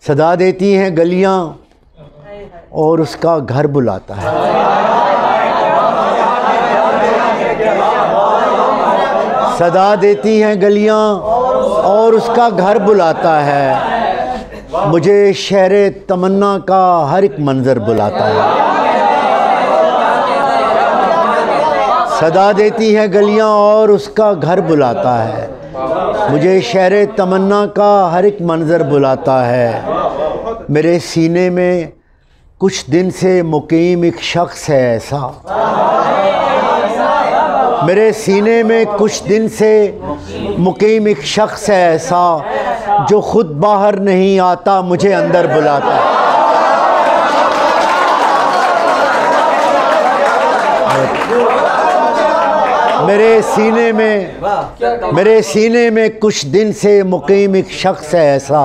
सदा देती हैं गलियां और उसका घर बुलाता है। सदा देती हैं गलियां और उसका घर बुलाता है। मुझे शहरे तमन्ना का हर एक मंज़र बुलाता है। सदा देती हैं गलियां और उसका घर बुलाता है। मुझे शहरे तमन्ना का हर एक मंज़र बुलाता है। मेरे सीने में कुछ दिन से मुकीम एक शख्स है ऐसा। मेरे सीने में कुछ दिन से मुकीम एक शख्स है ऐसा, जो खुद बाहर नहीं आता मुझे अंदर बुलाता है। मेरे सीने में कुछ दिन से मुकीम एक शख्स है ऐसा,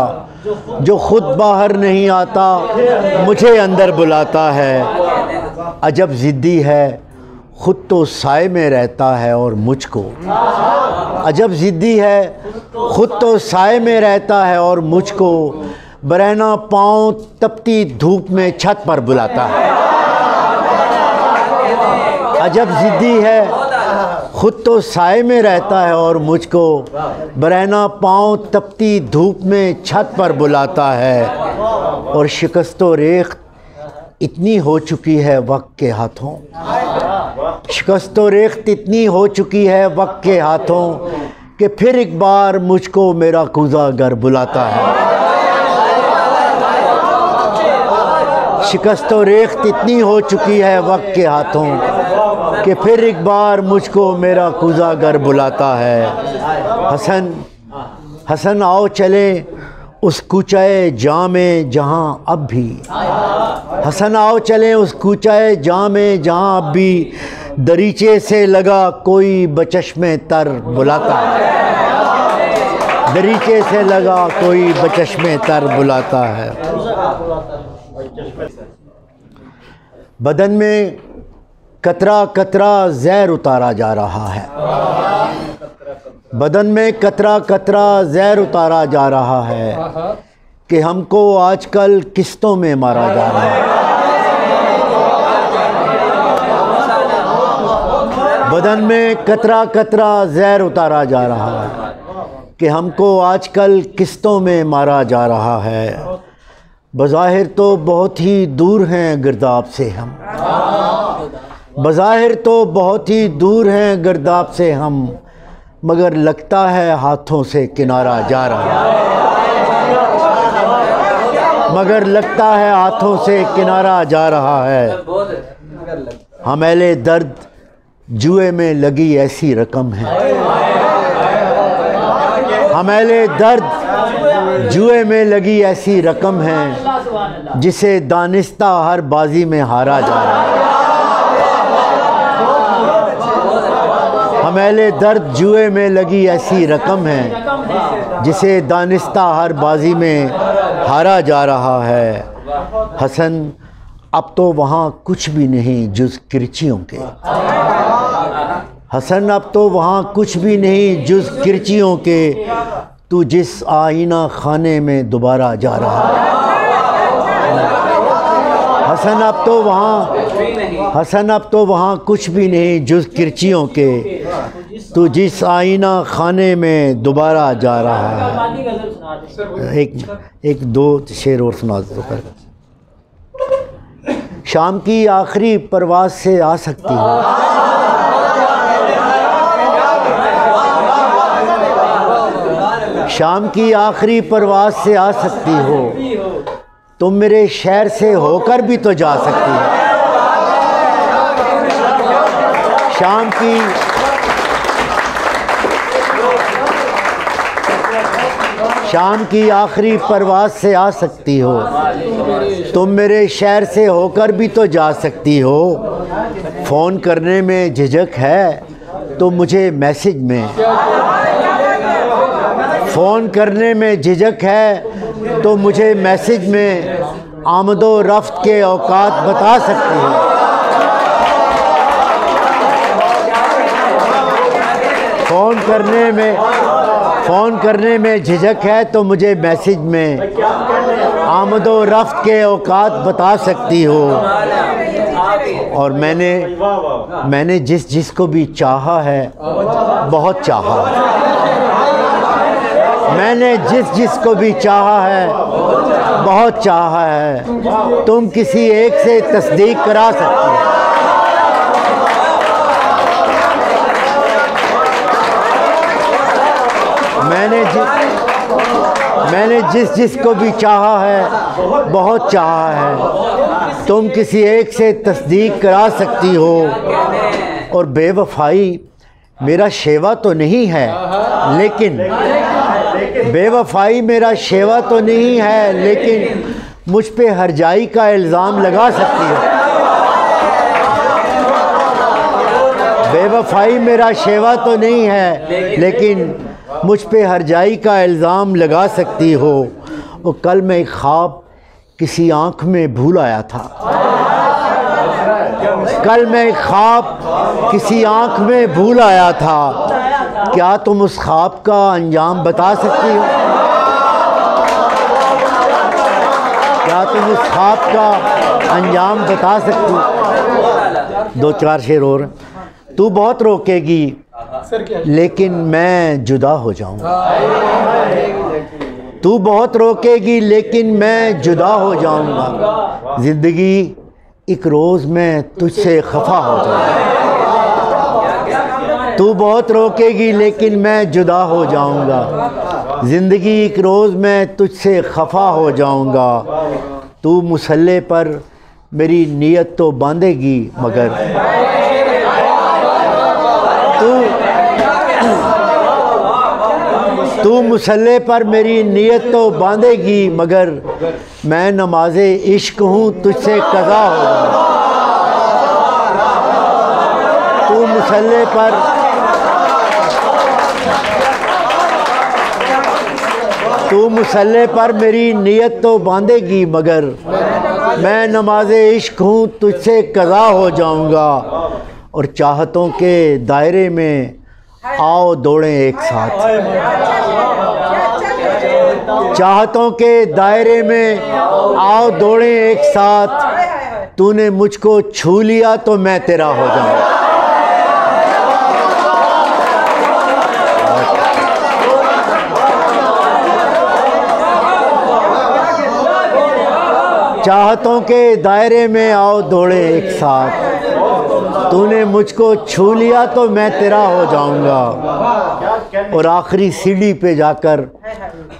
जो खुद बाहर नहीं आता मुझे अंदर बुलाता है। अजब ज़िद्दी है, खुद तो साए में रहता है और मुझको। अजब ज़िद्दी है, खुद तो साए में रहता है और मुझको बरहना पाँव तपती धूप में छत पर बुलाता है। अजब ज़िद्दी है, खुद तो साए में रहता है और मुझको बरहना पाँव तपती धूप में छत पर बुलाता है। और शिकस्तो रेख्त इतनी हो चुकी है वक्त के हाथों, शिकस्तो रेख्त इतनी हो चुकी है वक्त के हाथों, कि फिर एक बार मुझको मेरा कूज़ा घर बुलाता है। शिकस्तो रेख्त इतनी हो चुकी है वक्त के हाथों, कि फिर एक बार मुझको मेरा कूज़ा घर बुलाता है। हसन आओ चले उस कूचाए जाम में जहाँ अब भी, हसन आओ चलें उस कूचाए जाम में जहाँ अब भी दरीचे से लगा कोई बचश्मे तर बुलाता है। दरीचे से लगा कोई बचश्मे तर बुलाता है। बदन में कतरा कतरा ज़हर उतारा जा रहा है। बदन में कतरा कतरा ज़हर उतारा जा रहा है, कि हमको आजकल किस्तों में मारा जा रहा है। बदन में कतरा कतरा ज़हर उतारा जा रहा है, कि हमको आजकल किस्तों में मारा जा रहा है। बज़ाहिर तो बहुत ही दूर हैं गिरदाब से हम, बज़ाहिर तो बहुत ही दूर हैं गिरदाब से हम, मगर लगता है हाथों से किनारा जा रहा है। मगर लगता है हाथों से किनारा जा रहा है। हमेले दर्द जुए में लगी ऐसी रकम है। हमेले दर्द जुए में लगी ऐसी रकम है, जिसे दानिस्ता हर बाजी में हारा जा रहा है। हमेले दर्द जुए में लगी ऐसी रकम है, जिसे दानिस्ता हर बाजी में हारा जा रहा है। हसन अब तो वहाँ कुछ भी नहीं जुज़ किरचियों के। हसन अब तो वहाँ कुछ भी नहीं जुज़ किरचियों के, तू जिस आईना खाने में दोबारा जा रहा है। हसन अब तो वहाँ कुछ भी नहीं जुज़ किरचियों के, तू जिस आईना खाने में दोबारा जा रहा है। एक दो शेर और सुना दो। शाम की आखिरी परवाज़ से आ सकती हो, शाम की आखिरी परवाज़ से आ सकती हो, तुम मेरे शहर से होकर भी तो जा सकती हो। शाम की आखिरी परवाज़ से आ सकती हो, तुम मेरे शहर से होकर भी तो जा सकती हो। फ़ोन करने में झिझक है तो मुझे मैसेज में, फ़ोन करने में झिझक है तो मुझे मैसेज में आमदो रफ्त के औकात बता सकती हो। फ़ोन करने में झिझक है तो मुझे मैसेज में आमदो रफ्त के औकात बता सकती हो। और मैंने जिस को भी चाहा है बहुत चाहा है। मैंने जिस को भी चाहा है बहुत चाहा है। तुम किसी एक से तस्दीक करा सकती हो। मैंने जिस को भी चाहा है बहुत चाहा है। तुम किसी एक से तस्दीक करा सकती हो। और बेवफाई मेरा शेवा तो नहीं है, लेकिन बेवफाई मेरा शेवा तो नहीं है, लेकिन मुझ पे हरजाई का इल्ज़ाम लगा सकती हो। बेवफाई मेरा शेवा तो नहीं है, लेकिन मुझ पे हरजाई का इल्ज़ाम लगा सकती हो। और कल मैं एक ख्वाब किसी आँख में भूल आया था। कल मैं एक ख्वाब किसी आँख में भूल आया था। क्या तुम उस ख्वाब का अंजाम बता सकती हो? क्या तुम उस ख्वाब का अंजाम बता सकती हो? 2-4 शेर और। तू बहुत रोकेगी लेकिन मैं जुदा हो जाऊंगा। तू बहुत रोकेगी लेकिन मैं जुदा हो जाऊंगा। ज़िंदगी एक रोज़ मैं तुझसे खफा हो जाऊंगा। तू बहुत रोकेगी लेकिन मैं जुदा हो जाऊंगा। ज़िंदगी एक रोज़ मैं तुझसे खफा हो जाऊंगा। तू मुसल्ले पर मेरी नीयत तो बांधेगी मगर तू मुसल्ले पर मेरी नीयत तो बांधेगी मगर मैं नमाज़े इश्क हूँ तुझसे कज़ा हो जाऊंगा। तू मुसल्ले पर मेरी नीयत तो बांधेगी मगर मैं नमाज़े इश्क हूँ तुझसे कज़ा हो जाऊंगा। और चाहतों के दायरे में आओ दौड़ें एक साथ। चाहतों के दायरे में आओ दौड़ें एक साथ। तूने मुझको छू लिया तो मैं तेरा हो जाऊंगा। चाहतों के दायरे में आओ दौड़े एक साथ। तूने मुझको छू लिया तो मैं तेरा हो जाऊंगा। और आखिरी सीढ़ी पे जाकर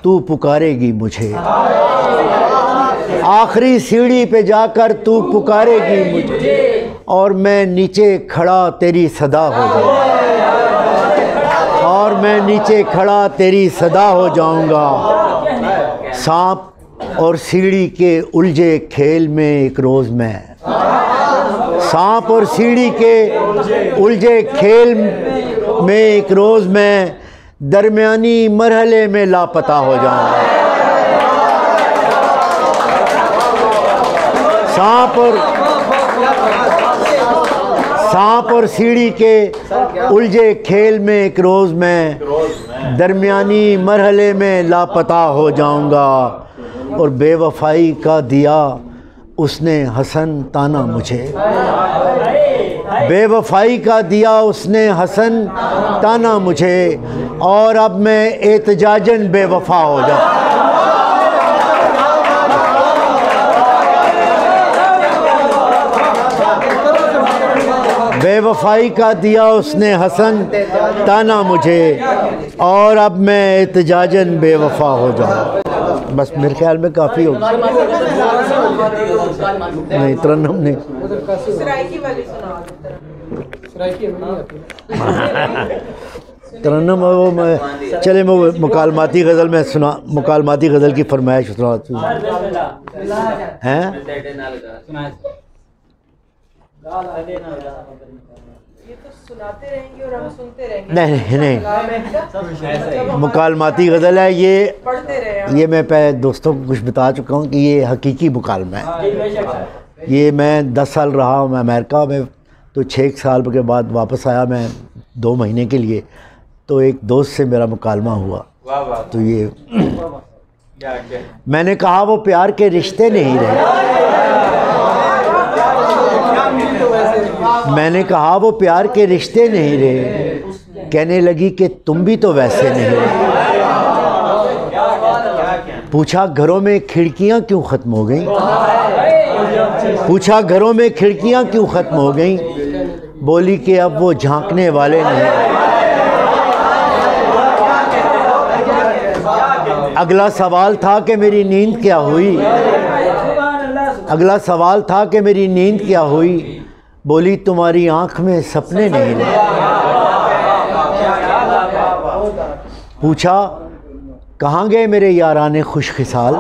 तू पुकारेगी मुझे। आखिरी सीढ़ी पे जाकर तू पुकारेगी मुझे। और मैं नीचे खड़ा तेरी सदा हो जाऊंगा। और मैं नीचे खड़ा तेरी सदा हो जाऊंगा। सांप और सीढ़ी के उलझे खेल में एक रोज़ मैं, सांप और सीढ़ी के उलझे खेल में एक रोज़ मैं दरमियानी मरहले में लापता हो जाऊंगा। सांप और सीढ़ी के उलझे खेल में एक रोज़ मैं दरमियानी मरहले में लापता हो जाऊंगा। और बेवफाई का दिया उसने हसन ताना मुझे। बेवफाई का दिया उसने हसन ताना मुझे। और अब मैं एहतजाजन बेवफा हो जाऊं। बेवफाई का दिया उसने हसन ताना मुझे। और अब मैं एहतजाजन बेवफा हो जाऊं। बस मेरे ख्याल में काफ़ी हो गया। नहीं तरन्नुम नहीं। तरन्नुम वो मैं चले मैं मुकालमाती गज़ल में सुना। मुकालमाती गज़ल की फरमाइश सुनाती हूँ। हैं ये तो सुनाते रहेंगे और हम सुनते रहेंगे। नहीं मुकालमाती गज़ल है ये। पढ़ते रहे। ये मैं पहले दोस्तों को कुछ बता चुका हूँ कि ये हकीकी मुकालमा है। ये मैं 10 साल रहा हूँ मैं अमेरिका में, तो 6 साल के बाद वापस आया मैं 2 महीने के लिए। तो एक दोस्त से मेरा मुकालमा हुआ तो ये मैंने कहा वो प्यार के रिश्ते नहीं रहे। मैंने कहा वो प्यार के रिश्ते नहीं रहे। कहने लगी कि तुम भी तो वैसे नहीं रहे। पूछा घरों में खिड़कियां क्यों ख़त्म हो गई? पूछा घरों में खिड़कियां क्यों ख़त्म हो गई? बोली कि अब वो झांकने वाले नहीं। अगला सवाल था कि मेरी नींद क्या हुई? अगला सवाल था कि मेरी नींद क्या हुई? बोली तुम्हारी आंख में सपने नहीं रहे। पूछा कहाँ गए मेरे याराने खुशखिसाल?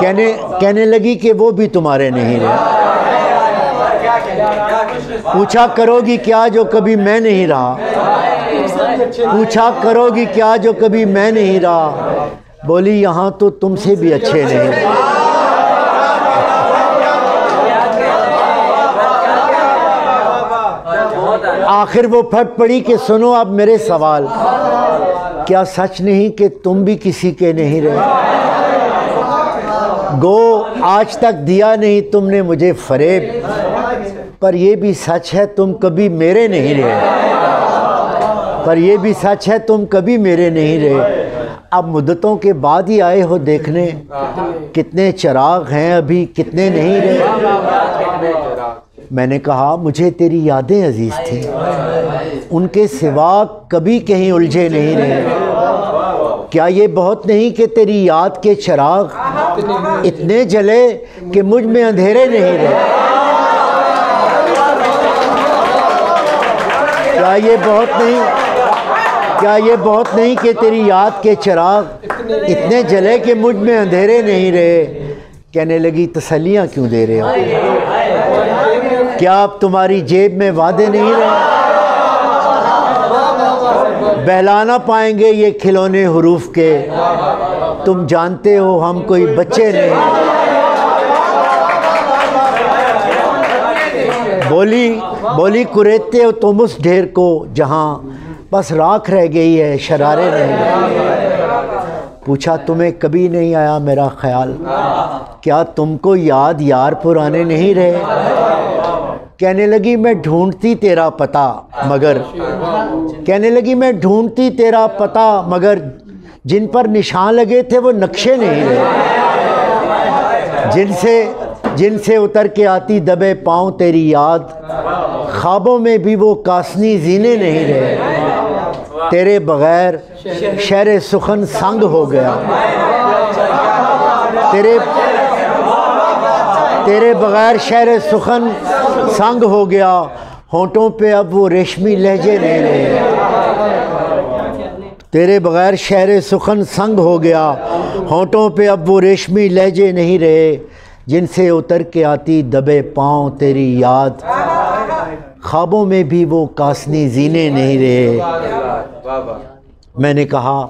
कहने लगी कि वो भी तुम्हारे नहीं रहे। पूछा करोगी क्या जो कभी मैं नहीं रहा? पूछा करोगी क्या जो कभी मैं नहीं रहा? बोली यहाँ तो तुमसे भी अच्छे नहीं। आखिर वो फट पड़ी कि सुनो अब मेरे सवाल, क्या सच नहीं कि तुम भी किसी के नहीं रहे? गो आज तक दिया नहीं तुमने मुझे फरेब, पर ये भी सच है तुम कभी मेरे नहीं रहे। पर ये भी सच है तुम कभी मेरे नहीं रहे। अब मुद्दतों के बाद ही आए हो देखने, कितने चिराग हैं अभी कितने नहीं रहे। मैंने कहा मुझे तेरी यादें अजीज़ थी, उनके सिवा कभी कहीं उलझे नहीं रहे। क्या ये बहुत नहीं कि तेरी याद के चिराग इतने जले कि मुझ में अंधेरे नहीं रहे? क्या ये बहुत नहीं, क्या ये बहुत नहीं कि तेरी याद के चिराग इतने जले कि मुझ में अंधेरे नहीं रहे? कहने लगी तसल्लियाँ क्यों दे रहे हो? क्या अब तुम्हारी जेब में वादे नहीं रहे? बहला ना पाएंगे ये खिलौने हुरूफ के, तुम जानते हो हम कोई बच्चे नहीं। बोली कुरेदते हो तुम उस ढेर को जहाँ बस राख रह गई है, शरारे नहीं। पूछा तुम्हें कभी नहीं आया मेरा ख्याल? क्या तुमको याद यार पुराने नहीं रहे? कहने लगी मैं ढूंढती तेरा पता मगर, कहने लगी मैं ढूंढती तेरा पता मगर जिन पर निशान लगे थे वो नक्शे नहीं रहे। जिनसे उतर के आती दबे पाँव तेरी याद, ख्वाबों में भी वो कासनी जीने नहीं रहे। तेरे बगैर शहर सुखन संग हो गया, तेरे बगैर शहर सुखन संग हो गया। होंठों पे अब वो रेशमी लहजे नहीं रहे। तेरे बगैर शहर सुखन संग हो गया, होंठों पे अब वो रेशमी लहजे नहीं रहे। जिनसे उतर के आती दबे पाँव तेरी याद, ख्वाबों में भी वो कासनी जीने नहीं रहे। मैंने कहा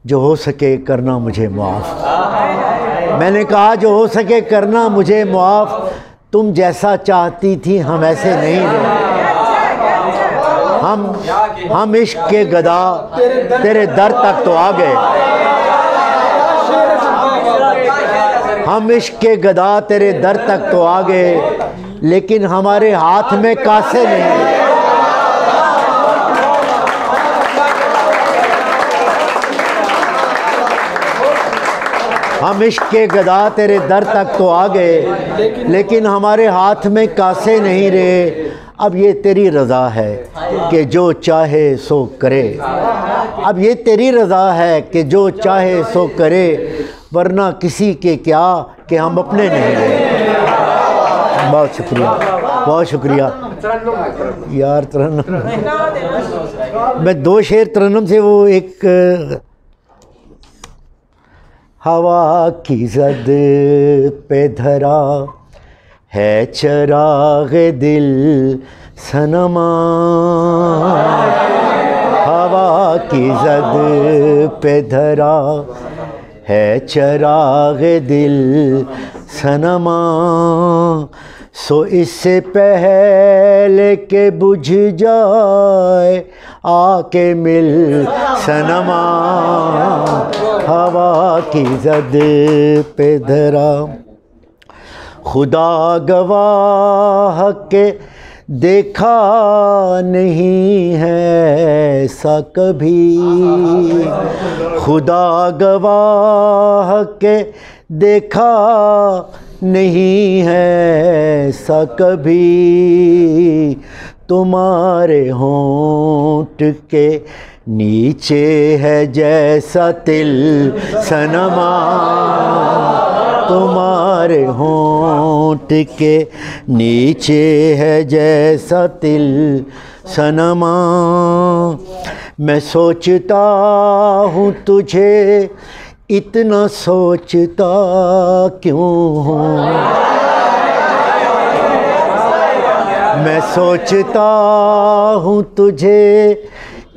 जो हो सके करना मुझे माफ़। मैंने कहा जो हो सके करना मुझे माफ़। तुम जैसा चाहती थी हम ऐसे नहीं रहे। हम इश्क के गदा तेरे दर तक तो आ गए। हम इश्क के गदा तेरे दर तक तो आ गए, लेकिन हमारे हाथ में कासे नहीं। हम इश्क के गदा तेरे दर तक तो आ गए, लेकिन हमारे हाथ में कासे नहीं रहे। अब ये तेरी रज़ा है कि जो चाहे सो करे। अब ये तेरी रज़ा है कि जो चाहे सो करे, वरना किसी के क्या कि हम अपने नहीं रहे। बहुत शुक्रिया, बहुत शुक्रिया यार। तरन्नुम मैं दो शेर तरन्नुम से, वो एक हवा की ज़द पे धरा है चराग दिल सनमा, हवा की ज़द पे धरा है चराग दिल सनमा। सो इससे पहले के बुझ जाए आके मिल सनमा, हवा की जद पे धरा। खुदा गवाह के देखा नहीं है ऐसा कभी, खुदा गवाह के देखा नहीं है ऐसा कभी। तुम्हारे होंठ के नीचे है जैसा तिल सनमा, तुम्हारे होंठ के नीचे है जैसा तिल सनमा। मैं सोचता हूँ तुझे इतना सोचता क्यों हूँ, मैं सोचता हूँ तुझे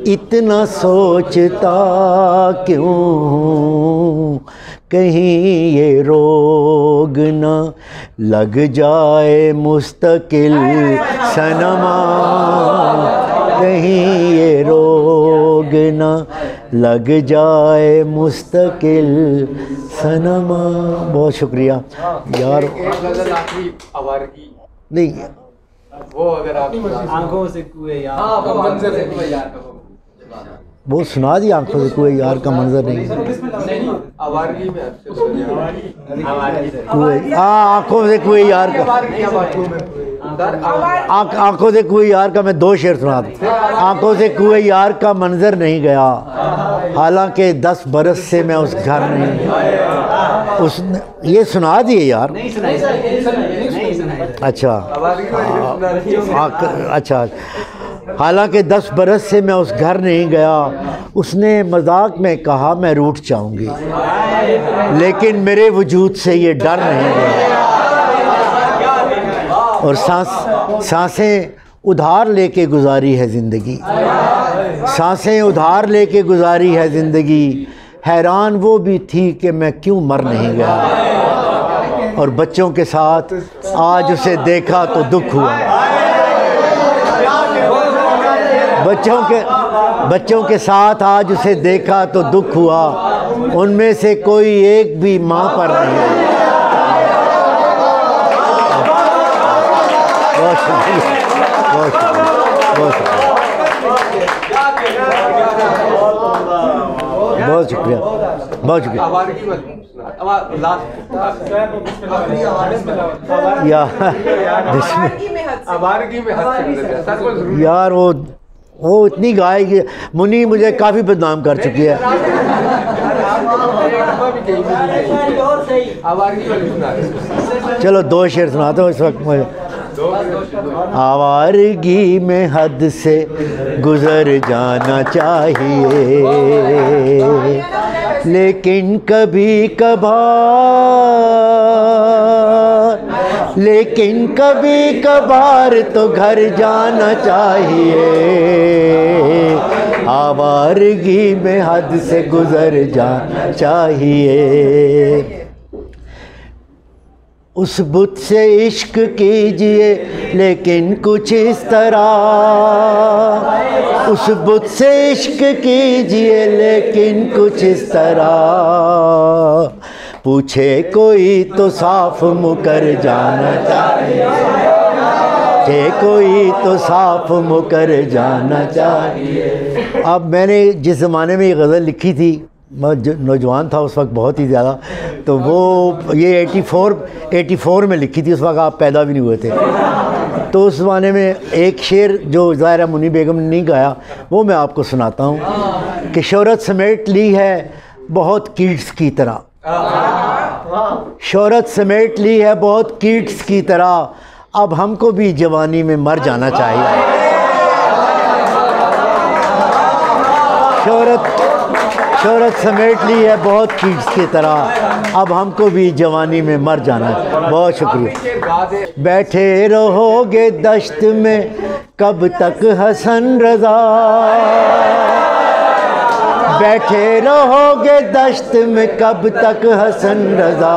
इतना सोचता क्यों हूँ। कहीं ये रोग न लग जाए मुस्तकिल सनमा, कहीं ये रोग न लग जाए मुस्तकिल सनमा। बहुत शुक्रिया यार। नहीं वो अगर आप आंखों से कुएं यार, हाँ मंजर से कुएं यार का वो सुना दी, आंखों से कुएं यार का मंजर नहीं, आवारगी में आंखों से कुएं यार का, आंखों से कुएं यार का मैं 2 शेर सुना दूँ। आंखों से कुएं यार का मंजर नहीं गया, हालांकि 10 बरस से मैं उस घर नहीं। उसने ये सुना दिए यार। अच्छा अच्छा। हालांकि 10 बरस से मैं उस घर नहीं गया, उसने मजाक में कहा मैं रूठ जाऊंगी, लेकिन मेरे वजूद से ये डर नहीं गया। और सांसें उधार लेके गुजारी है ज़िंदगी, सांसें उधार लेके गुजारी है ज़िंदगी। हैरान वो भी थी कि मैं क्यों मर नहीं गया, और बच्चों के साथ आज उसे देखा तो दुख हुआ। बच्चों के साथ आज उसे देखा तो दुख हुआ, उनमें से कोई एक भी माँ पर नहीं। बहुत शुक्रिया, बहुत शुक्रिया, बहुत शुक्रिया, बहुत शुक्रिया, बहुत शुक्रिया। यार वो इतनी गाएगी, मुनी मुझे काफ़ी बदनाम कर चुकी है। चलो 2 शेर सुनाता हूँ इस वक्त मुझे। आवारगी में हद से गुज़र जाना चाहिए, लेकिन कभी कभार तो घर जाना चाहिए। आवारगी में हद से गुज़र जाना चाहिए। उस बुत से इश्क कीजिए लेकिन कुछ इस तरह, उस बुत से इश्क कीजिए लेकिन कुछ इस तरह। पूछे कोई तो साफ मुकर जाना चाहिए, कोई तो साफ मुकर जाना चाहिए। अब मैंने जिस ज़माने में ये गज़ल लिखी थी, मैं नौजवान था उस वक्त बहुत ही ज़्यादा, तो वो ये 84 में लिखी थी, उस वक्त आप पैदा भी नहीं हुए थे। तो उस ज़माने में एक शेर जो ज़ाहिर मुनी बेगम ने नहीं गाया, वो मैं आपको सुनाता हूँ कि शोहरत समेट ली है बहुत कीट्स की तरह, शोहरत समेट ली है बहुत कीट्स की तरह, अब हमको भी जवानी में मर जाना चाहिए। शोहरत समेट ली है बहुत कीट्स की तरह, अब हमको भी जवानी में मर जाना है। बहुत शुक्रिया। बैठे रहोगे दश्त में कब तक हसन रज़ा, बैठे रहोगे दश्त में कब तक हसन रजा,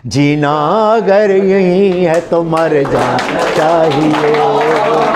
जीना अगर यही है तो मर जाना चाहिए।